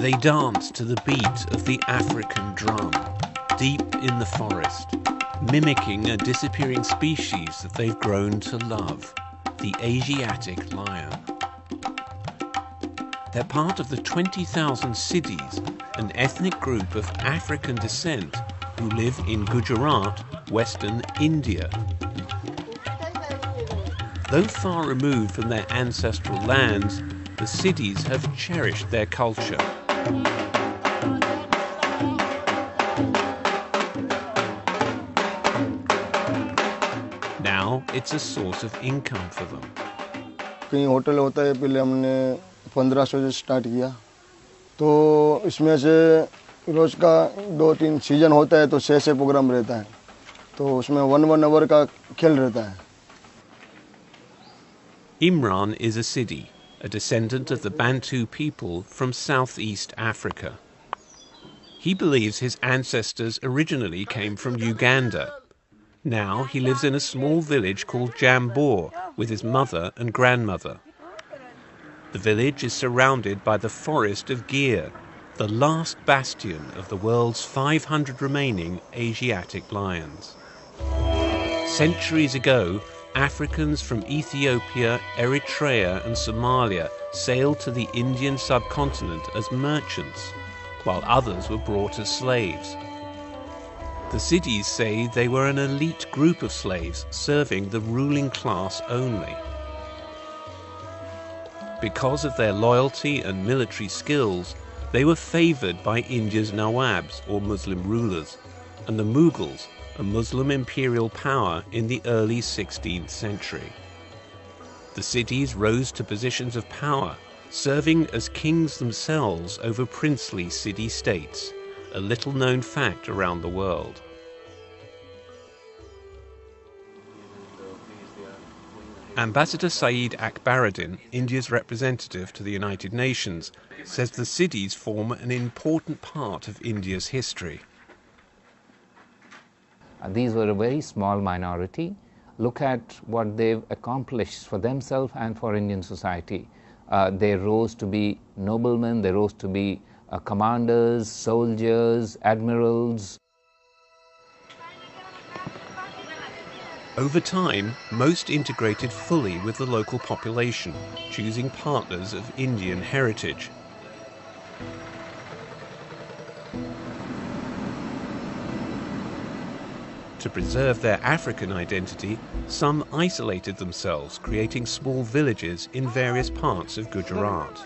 They dance to the beat of the African drum, deep in the forest, mimicking a disappearing species that they've grown to love, the Asiatic lion. They're part of the 20,000 Siddhis, an ethnic group of African descent who live in Gujarat, Western India. Though far removed from their ancestral lands, the Siddhis have cherished their culture. Now it's a source of income for them. कहीं hotel होता है, पहले हमने 1500 से start किया, तो इसमें से रोज का 2-3 सीजन होता है, तो 6 प्रोग्राम रहता है, तो उसमें 1 आवर का खेल रहता है. Imran is a Siddhi, a descendant of the Bantu people from southeast Africa. He believes his ancestors originally came from Uganda. Now he lives in a small village called Jambor with his mother and grandmother. The village is surrounded by the forest of Gir, the last bastion of the world's 500 remaining Asiatic lions. Centuries ago, Africans from Ethiopia, Eritrea and Somalia sailed to the Indian subcontinent as merchants, while others were brought as slaves. The Siddhis say they were an elite group of slaves serving the ruling class only. Because of their loyalty and military skills, they were favoured by India's Nawabs, or Muslim rulers, and the Mughals, a Muslim imperial power in the early 16th century. The Siddhis rose to positions of power, serving as kings themselves over princely Siddhi states, a little-known fact around the world. Ambassador Saeed Akbaruddin, India's representative to the United Nations, says the Siddhis form an important part of India's history. These were a very small minority. Look at what they've accomplished for themselves and for Indian society. They rose to be noblemen, they rose to be commanders, soldiers, admirals. Over time, most integrated fully with the local population, choosing partners of Indian heritage. To preserve their African identity, some isolated themselves, creating small villages in various parts of Gujarat.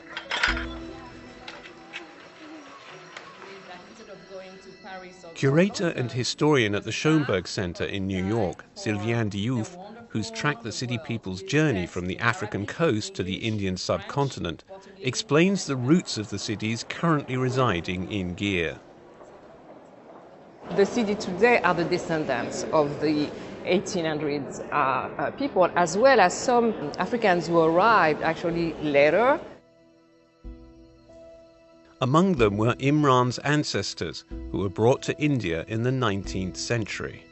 Curator and historian at the Schoenberg Center in New York, Sylviane Diouf, who's tracked the Siddhi people's journey from the African coast to the Indian subcontinent, explains the roots of the Siddhis currently residing in Gir. The Siddhi today are the descendants of the 1800s people, as well as some Africans who arrived actually later. Among them were Imran's ancestors, who were brought to India in the 19th century.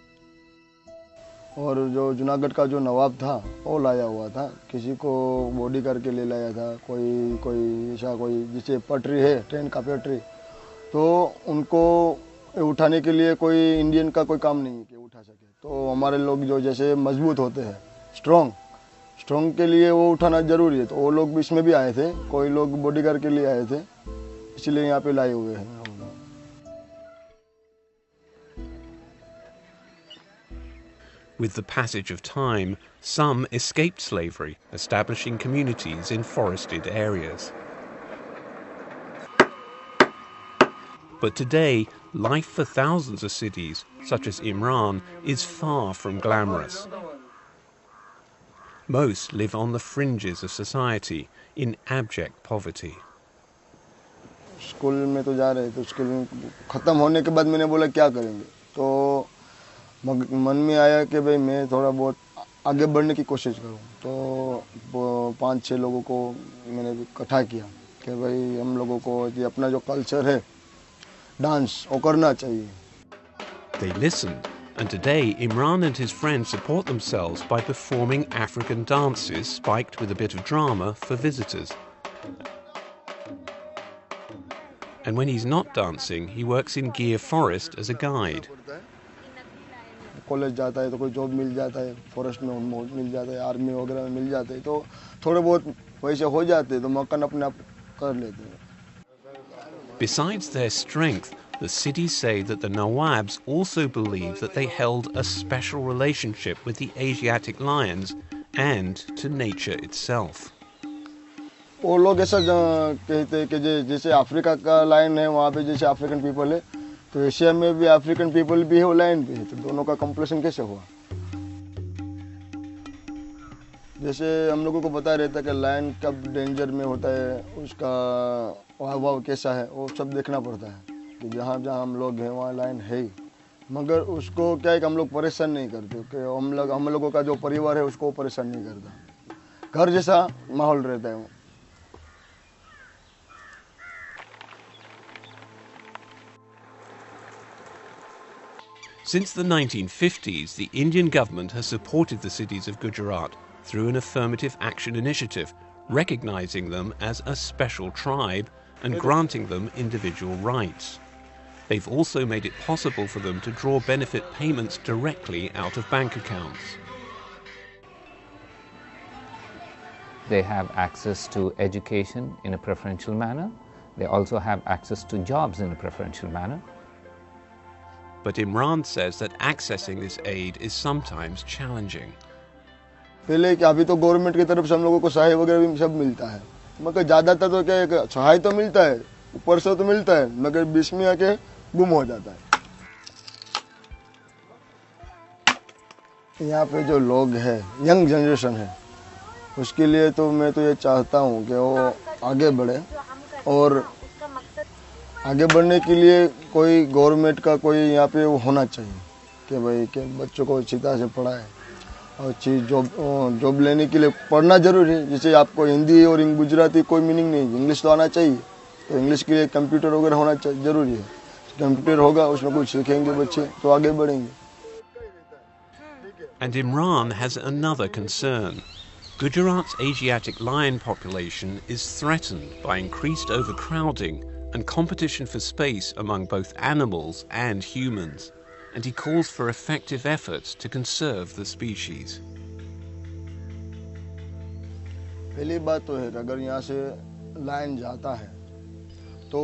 और जो जूनागढ़ का जो नवाब था, वो लाया हुआ था, किसी को बॉडी करके ले लाया था, कोई ऐसा कोई जिसे पटरी है, ट्रेन का पटरी, तो उनको उठाने के लिए कोई इंडियन का कोई काम नहीं कि उठा सके. तो हमारे लोग जो जैसे मजबूत होते हैं, स्ट्रॉन्ग के लिए वो उठाना जरूरी है, तो वो लोग भी इसमें भी आए थे, कोई लोग बॉडीगार्ड के लिए आए थे, इसलिए यहाँ पे लाए हुए हैं. With the passage of time, some escaped slavery, establishing communities in forested areas. But today, life for thousands of Siddhis, such as Imran, is far from glamorous. Most live on the fringes of society, in abject poverty. School में तो जा रहे थे, school ख़त्म होने के बाद मैंने बोला क्या करेंगे, तो मन में आया कि भाई मैं थोड़ा बहुत आगे बढ़ने की कोशिश करूं. तो 5-6 लोगों को मैंने इकट्ठा किया कि भाई हम लोगों को ये अपना जो कल्चर है, डांस, वो करना चाहिए. They listened, and today Imran and his friends support themselves by performing African dances spiked with a bit of drama for visitors. And when he's not dancing, he works in Gir Forest as a guide. College जाता है तो कोई job मिल जाता है, forest में मिल जाता है, army वगैरह में मिल जाते हैं, तो थोड़े बहुत पैसे हो जाते हैं, तो मकान अपने आप कर लेते हैं. Besides their strength, the cities say that the Nawabs also believed that they held a special relationship with the Asiatic lions and to nature itself. वो लोग ऐसा कहते हैं कि जैसे अफ्रीका का लायन है, वहाँ पे जैसे अफ्रीकन पीपल है, तो एशिया में भी अफ्रीकन पीपल भी है, वो लायन भी है, तो दोनों का कंपटीशन कैसे हुआ. जैसे हम लोगों को पता रहता है कि लायन कब डेंजर में होता है, उसका हाव कैसा है, वो सब देखना पड़ता है कि जहाँ जहाँ हम लोग हैं वहाँ लायन है ही. मगर उसको क्या है कि हम लोग परेशान नहीं करते, कि हम लोगों का जो परिवार है उसको परेशान नहीं करता, घर जैसा माहौल रहता है. Since the 1950s, the Indian government has supported the cities of Gujarat through an affirmative action initiative, recognizing them as a special tribe and granting them individual rights. They've also made it possible for them to draw benefit payments directly out of bank accounts. They have access to education in a preferential manner. They also have access to jobs in a preferential manner. But Imran says that accessing this aid is sometimes challenging. पहले क्या, अभी तो government की तरफ से हम लोगों को सहाय वगैरह भी सब मिलता है, मगर ज़्यादातर तो क्या है, सहाय तो मिलता है, ऊपर से तो मिलता है, मगर बीच में आके गुम हो जाता है. यहाँ पे जो लोग हैं, यंग जनरेशन है, उसके लिए तो मैं तो ये चाहता हूँ कि वो आगे बढ़े, और आगे बढ़ने के लिए कोई गवर्नमेंट का कोई यहाँ पे वो होना चाहिए कि भाई कि बच्चों को अच्छी तरह से पढ़ाए, और चीज़ जॉब लेने के लिए पढ़ना जरूरी है. जैसे आपको हिंदी और गुजराती कोई मीनिंग नहीं, इंग्लिश तो आना चाहिए, तो इंग्लिश के लिए कंप्यूटर वगैरह होना जरूरी है. कंप्यूटर होगा, उसमें कुछ सीखेंगे बच्चे तो आगे बढ़ेंगे. And Imran has another concern. Gujarat's Asiatic lion population is threatened by increased overcrowding and competition for space among both animals and humans, and he calls for effective efforts to conserve the species. पहली बात तो है कि अगर यहाँ से lion जाता है तो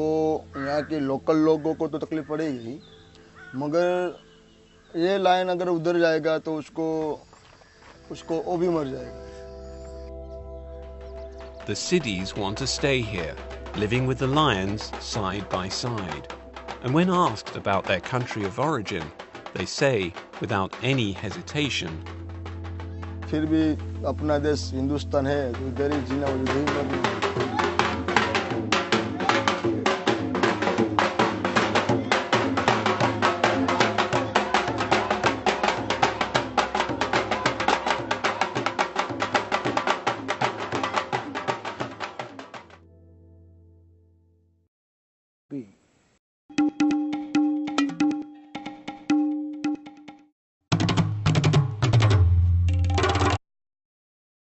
यहाँ के लोकल लोगों को तो तकलीफ पड़ेगी ही, मगर ये लायन अगर उधर जाएगा तो उसको वो भी मर जाएगा. The Sidis want to stay here, living with the lions side by side. And when asked about their country of origin, they say, without any hesitation, फिर भी अपना देश हिंदुस्तान है, तो इधर ही जीना, उधर ही मरना. be.